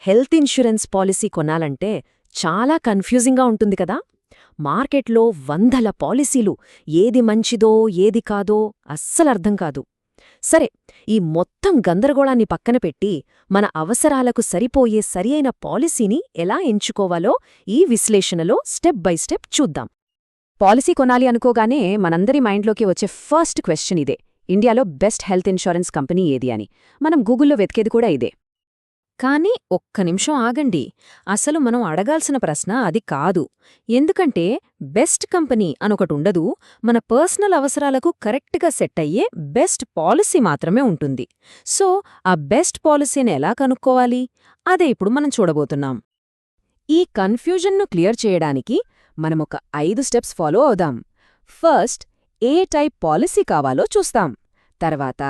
Health insurance policy కొనాలంటే చాలా కన్ఫ్యూజింగ్గా ఉంటుంది కదా. మార్కెట్లో వందల పాలసీలు, ఏది మంచిదో ఏది కాదో అస్సలర్థం కాదు. సరే, ఈ మొత్తం గందరగోళాన్ని పక్కన పెట్టి మన అవసరాలకు సరిపోయే సరియైన పాలసీని ఎలా ఎంచుకోవాలో ఈ విశ్లేషణలో స్టెప్ బై స్టెప్ చూద్దాం. పాలసీ కొనాలి అనుకోగానే మనందరి మైండ్లోకి వచ్చే ఫస్ట్ క్వశ్చన్ ఇదే: ఇండియాలో బెస్ట్ హెల్త్ ఇన్సూరెన్స్ కంపెనీ ఏది అని. మనం గూగుల్లో వెతికేది కూడా ఇదే. కానీ ఒక్క నిమిషం ఆగండి, అసలు మనం అడగాల్సిన ప్రశ్న అది కాదు. ఎందుకంటే బెస్ట్ కంపెనీ అనొకటుండదు, మన పర్సనల్ అవసరాలకు కరెక్ట్గా సెట్ అయ్యే బెస్ట్ పాలసీ మాత్రమే ఉంటుంది. సో ఆ బెస్ట్ పాలసీని ఎలా కనుక్కోవాలి, అదే ఇప్పుడు మనం చూడబోతున్నాం. ఈ కన్ఫ్యూజన్ను క్లియర్ చేయడానికి మనమొక 5 స్టెప్స్ ఫాలో అవుదాం. ఫస్ట్, ఏ టైప్ పాలసీ కావాలో చూస్తాం. తర్వాత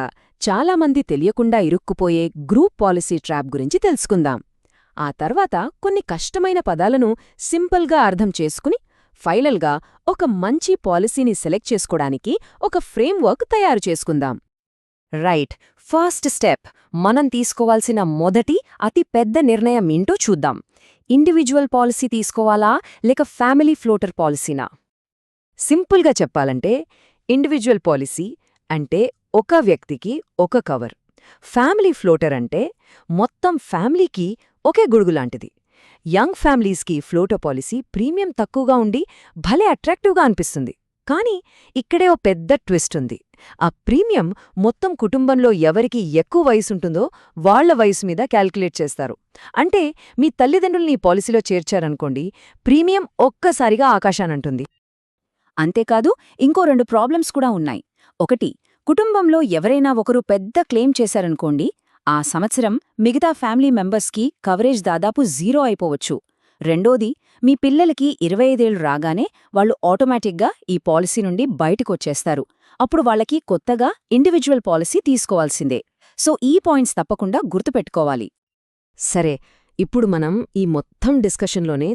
చాలామంది తెలియకుండా ఇరుక్కుపోయే గ్రూప్ పాలసీ ట్రాప్ గురించి తెలుసుకుందాం. ఆ తర్వాత కొన్ని కష్టమైన పదాలను సింపుల్గా అర్థం చేసుకుని ఫైనల్గా ఒక మంచి పాలసీని సెలెక్ట్ చేసుకోవడానికి ఒక ఫ్రేమ్వర్క్ తయారు చేసుకుందాం. రైట్, ఫస్ట్ స్టెప్, మనం తీసుకోవాల్సిన మొదటి అతి పెద్ద నిర్ణయం ఏంటో చూద్దాం. ఇండివిజువల్ పాలసీ తీసుకోవాలా లేక ఫ్యామిలీ ఫ్లోటర్ పాలసీనా? సింపుల్గా చెప్పాలంటే ఇండివిజువల్ పాలసీ అంటే ఒక వ్యక్తికి ఒక కవర్. ఫ్యామిలీ ఫ్లోటర్ అంటే మొత్తం ఫ్యామిలీకి ఒకే గొడుగులాంటిది. యంగ్ ఫ్యామిలీస్కి ఫ్లోటర్ పాలసీ ప్రీమియం తక్కువగా ఉండి భలే అట్రాక్టివ్గా అనిపిస్తుంది. కానీ ఇక్కడే ఓ పెద్ద ట్విస్ట్ ఉంది. ఆ ప్రీమియం మొత్తం కుటుంబంలో ఎవరికి ఎక్కువ వయసుంటుందో వాళ్ల వయసు మీద క్యాల్కులేట్ చేస్తారు. అంటే మీ తల్లిదండ్రుల్ని ఈ పాలసీలో చేర్చారనుకోండి, ప్రీమియం ఒక్కసారిగా ఆకాశానంటుంది. అంతేకాదు, ఇంకో 2 ప్రాబ్లమ్స్ కూడా ఉన్నాయి. ఒకటి, కుటుంబంలో ఎవరైనా ఒకరు పెద్ద క్లెయిమ్ చేశారనుకోండి, ఆ సంవత్సరం మిగతా ఫ్యామిలీ మెంబర్స్కి కవరేజ్ దాదాపు 0 అయిపోవచ్చు. రెండోది, మీ పిల్లలకి 25 ఏళ్లు రాగానే వాళ్ళు ఆటోమేటిక్గా ఈ పాలసీ నుండి బయటకొచ్చేస్తారు. అప్పుడు వాళ్ళకి కొత్తగా ఇండివిజువల్ పాలసీ తీసుకోవాల్సిందే. సో ఈ పాయింట్స్ తప్పకుండా గుర్తుపెట్టుకోవాలి. సరే, ఇప్పుడు మనం ఈ మొత్తం డిస్కషన్లోనే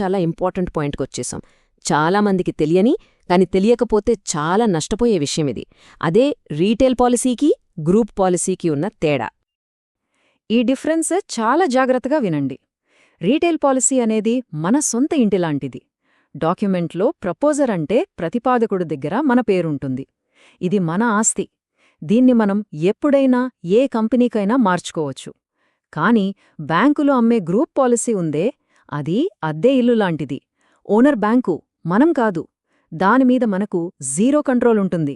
చాలా ఇంపార్టెంట్ పాయింట్కొచ్చేసాం. చాలామందికి తెలియని, కాని తెలియకపోతే చాలా నష్టపోయే విషయమిది. అదే రీటైల్ పాలసీకి, గ్రూప్ పాలసీకి ఉన్న తేడా. ఈ డిఫరెన్స్ చాలా జాగ్రత్తగా వినండి. రీటైల్ పాలసీ అనేది మన సొంత ఇంటిలాంటిది. డాక్యుమెంట్లో ప్రపోజర్ అంటే ప్రతిపాదకుడు దగ్గర మన పేరుంటుంది. ఇది మన ఆస్తి. దీన్ని మనం ఎప్పుడైనా ఏ కంపెనీకైనా మార్చుకోవచ్చు. కానీ బ్యాంకులో అమ్మే గ్రూప్ పాలసీ ఉందే, అది అద్దె ఇల్లు లాంటిది. ఓనర్ బ్యాంకు, మనం కాదు. దానిమీద మనకు 0 కంట్రోల్ ఉంటుంది.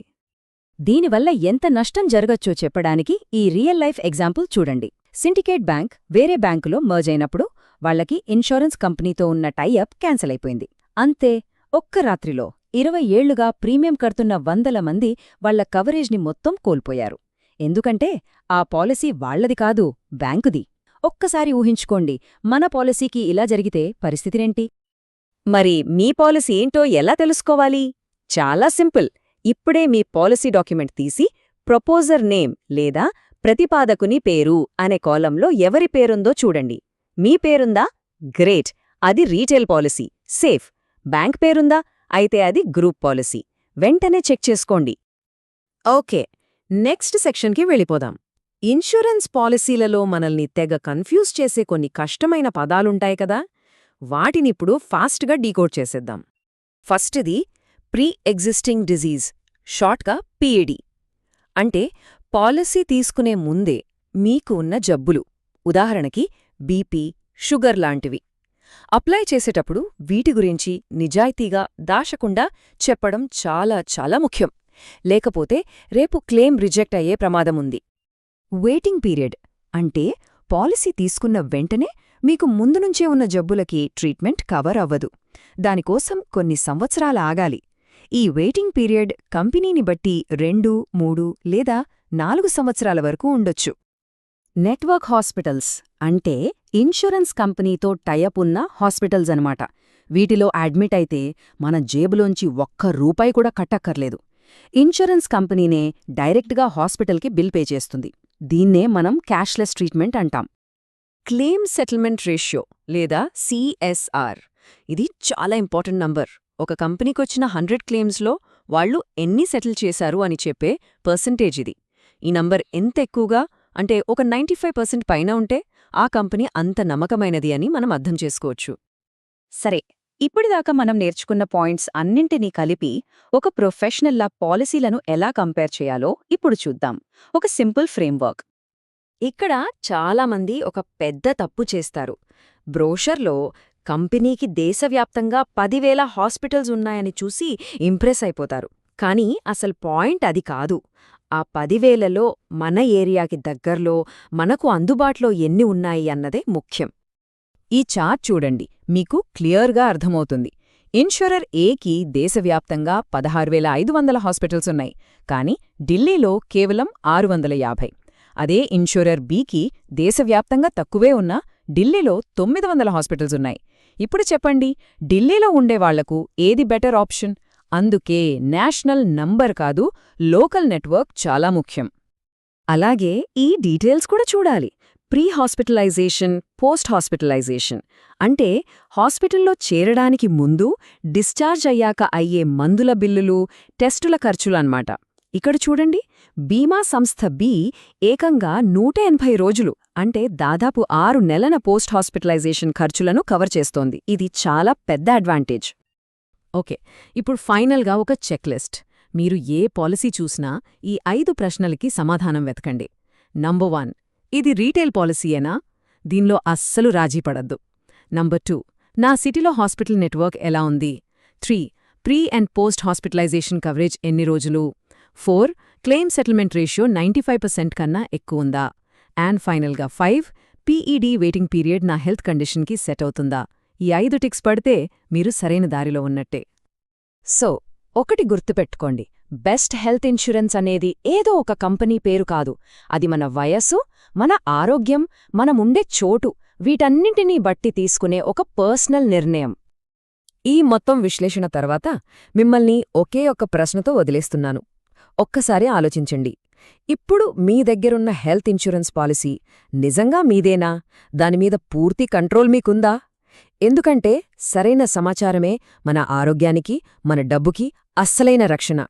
దీనివల్ల ఎంత నష్టం జరగచ్చో చెప్పడానికి ఈ రియల్ లైఫ్ ఎగ్జాంపుల్ చూడండి. సిండికేట్ బ్యాంక్ వేరే బ్యాంకులో మర్జ్ అయినప్పుడు వాళ్లకి ఇన్సూరెన్స్ కంపెనీతో ఉన్న టైఅప్ క్యాన్సిల్ అయిపోయింది. అంతే, ఒక్క రాత్రిలో 20 ఏళ్లుగా ప్రీమియం కడుతున్న వందల మంది వాళ్ల కవరేజ్ని మొత్తం కోల్పోయారు. ఎందుకంటే ఆ పాలసీ వాళ్లది కాదు, బ్యాంకుది. ఒక్కసారి ఊహించుకోండి, మన పాలసీకి ఇలా జరిగితే పరిస్థితినేంటి? మరి మీ పాలసీ ఏంటో ఎలా తెలుసుకోవాలి? చాలా సింపుల్. ఇప్పుడే మీ పాలసీ డాక్యుమెంట్ తీసి ప్రపోజర్ నేమ్ లేదా ప్రతిపాదకుని పేరు అనే కాలంలో ఎవరి పేరుందో చూడండి. మీ పేరుందా? గ్రేట్, అది రీటైల్ పాలసీ, సేఫ్. బ్యాంక్ పేరుందా? అయితే అది గ్రూప్ పాలసీ. వెంటనే చెక్ చేసుకోండి. ఓకే, నెక్స్ట్ సెక్షన్కి వెళ్ళిపోదాం. ఇన్సూరెన్స్ పాలసీలలో మనల్ని తెగ కన్ఫ్యూజ్ చేసే కొన్ని కష్టమైన పదాలుంటాయి కదా, వాటినిప్పుడు ఫాస్ట్గా డీకోడ్ చేసేద్దాం. ఫస్ట్ది ప్రీ ఎగ్జిస్టింగ్ డిజీజ్, షార్ట్గా పీఏడి. అంటే పాలసీ తీసుకునే ముందే మీకు ఉన్న జబ్బులు, ఉదాహరణకి బీపీ, షుగర్ లాంటివి. అప్లై చేసేటప్పుడు వీటి గురించి నిజాయితీగా దాచకుండా చెప్పడం చాలా ముఖ్యం. లేకపోతే రేపు క్లెయిమ్ రిజెక్ట్ అయ్యే ప్రమాదముంది. వెయిటింగ్ పీరియడ్ అంటే పాలసీ తీసుకున్న వెంటనే మీకు ముందునుంచే ఉన్న జబ్బులకి ట్రీట్మెంట్ కవర్ అవ్వదు. దానికోసం కొన్ని సంవత్సరాలు ఆగాలి. ఈ వెయిటింగ్ పీరియడ్ కంపెనీని బట్టి 2, 3 లేదా 4 సంవత్సరాల వరకు ఉండొచ్చు. నెట్వర్క్ హాస్పిటల్స్ అంటే ఇన్సూరెన్స్ కంపెనీతో టైఅప్ ఉన్న హాస్పిటల్స్ అనమాట. వీటిలో అడ్మిట్ అయితే మన జేబులోంచి ₹1 కూడా కట్టక్కర్లేదు. ఇన్సూరెన్స్ కంపెనీనే డైరెక్ట్గా హాస్పిటల్కి బిల్ పే చేస్తుంది. దీన్నే మనం క్యాష్లెస్ ట్రీట్మెంట్ అంటాం. క్లెయిమ్ సెటిల్మెంట్ రేషియో లేదా CSR, ఇది చాలా ఇంపార్టెంట్ నంబర్. ఒక కంపెనీకొచ్చిన 100 క్లెయిమ్స్లో వాళ్లు ఎన్ని సెటిల్ చేశారు అని చెప్పే పర్సెంటేజ్ ఇది. ఈ నంబర్ ఎంత ఎక్కువగా అంటే ఒక 95% పైన ఉంటే ఆ కంపెనీ అంత నమ్మకమైనది అని మనం అర్థం చేసుకోవచ్చు. సరే, ఇప్పటిదాకా మనం నేర్చుకున్న పాయింట్స్ అన్నింటినీ కలిపి ఒక ప్రొఫెషనల్లా పాలసీలను ఎలా కంపేర్ చేయాలో ఇప్పుడు చూద్దాం. ఒక సింపుల్ ఫ్రేమ్వర్క్. ఇక్కడ చాలామంది ఒక పెద్ద తప్పు చేస్తారు. బ్రోషర్లో కంపెనీకి దేశవ్యాప్తంగా 10,000 హాస్పిటల్స్ ఉన్నాయని చూసి ఇంప్రెస్ అయిపోతారు. కానీ అసలు పాయింట్ అది కాదు. ఆ 10,000లో మన ఏరియాకి దగ్గర్లో మనకు అందుబాటులో ఎన్ని ఉన్నాయి అన్నదే ముఖ్యం. ఈ చార్ట్ చూడండి, మీకు క్లియర్గా అర్థమవుతుంది. ఇన్షూరర్ ఏకి దేశవ్యాప్తంగా 16,500 హాస్పిటల్స్ ఉన్నాయి, కానీ ఢిల్లీలో కేవలం 650. అదే ఇన్షూరర్ బికి దేశవ్యాప్తంగా తక్కువే ఉన్నా ఢిల్లీలో 900 హాస్పిటల్స్ ఉన్నాయి. ఇప్పుడు చెప్పండి, ఢిల్లీలో ఉండేవాళ్లకు ఏది బెటర్ ఆప్షన్? అందుకే నేషనల్ నంబర్ కాదు, లోకల్ నెట్వర్క్ చాలా ముఖ్యం. అలాగే ఈ డీటెయిల్స్ కూడా చూడాలి. ప్రీ హాస్పిటలైజేషన్, పోస్ట్ హాస్పిటలైజేషన్ అంటే హాస్పిటల్లో చేరడానికి ముందు, డిశ్చార్జ్ అయ్యాక అయ్యే మందుల బిల్లులు, టెస్టుల ఖర్చులన్నమాట. ఇక్కడ చూడండి, బీమా సంస్థ బి ఏకంగా 180 రోజులు అంటే దాదాపు 6 నెలల పోస్ట్ హాస్పిటలైజేషన్ ఖర్చులను కవర్ చేస్తోంది. ఇది చాలా పెద్ద అడ్వాంటేజ్. ఓకే, ఇప్పుడు ఫైనల్గా ఒక చెక్లిస్ట్. మీరు ఏ పాలసీ చూసినా ఈ 5 ప్రశ్నలకి సమాధానం వెతకండి. నంబర్ 1, ఇది రీటైల్ పాలసీయేనా? దీనిలో అస్సలు రాజీపడద్దు. నంబర్ 2, నా సిటీలో హాస్పిటల్ నెట్వర్క్ ఎలా ఉంది? 3, pre and post hospitalization coverage ఎన్ని రోజులు? 4, క్లెయిమ్ సెటిల్మెంట్ రేషియో 95% కన్నా ఎక్కువుందా? అండ్ ఫైనల్గా 5, పీఈడీ వెయిటింగ్ పీరియడ్ నా హెల్త్ కండిషన్కి సెట్ అవుతుందా? ఈ 5 టిక్స్ పడితే మీరు సరైన దారిలో ఉన్నట్టే. సో ఒకటి గుర్తుపెట్టుకోండి, బెస్ట్ హెల్త్ ఇన్సూరెన్స్ అనేది ఏదో ఒక కంపెనీ పేరు కాదు. అది మన వయస్సు, మన ఆరోగ్యం, మనముండే చోటు, వీటన్నింటినీ బట్టి తీసుకునే ఒక పర్సనల్ నిర్ణయం. ఈ మొత్తం విశ్లేషణ తర్వాత మిమ్మల్ని ఒకే ఒక్క ప్రశ్నతో వదిలేస్తున్నాను. ఒక్కసారి ఆలోచించండి. ఇప్పుడు మీ దగ్గరున్న హెల్త్ ఇన్సూరెన్స్ పాలసీ నిజంగా మీదేనా? దానిమీద పూర్తి కంట్రోల్ మీకుందా? ఎందుకంటే సరైన సమాచారమే మన ఆరోగ్యానికి, మన డబ్బుకి అస్సలైన రక్షణ.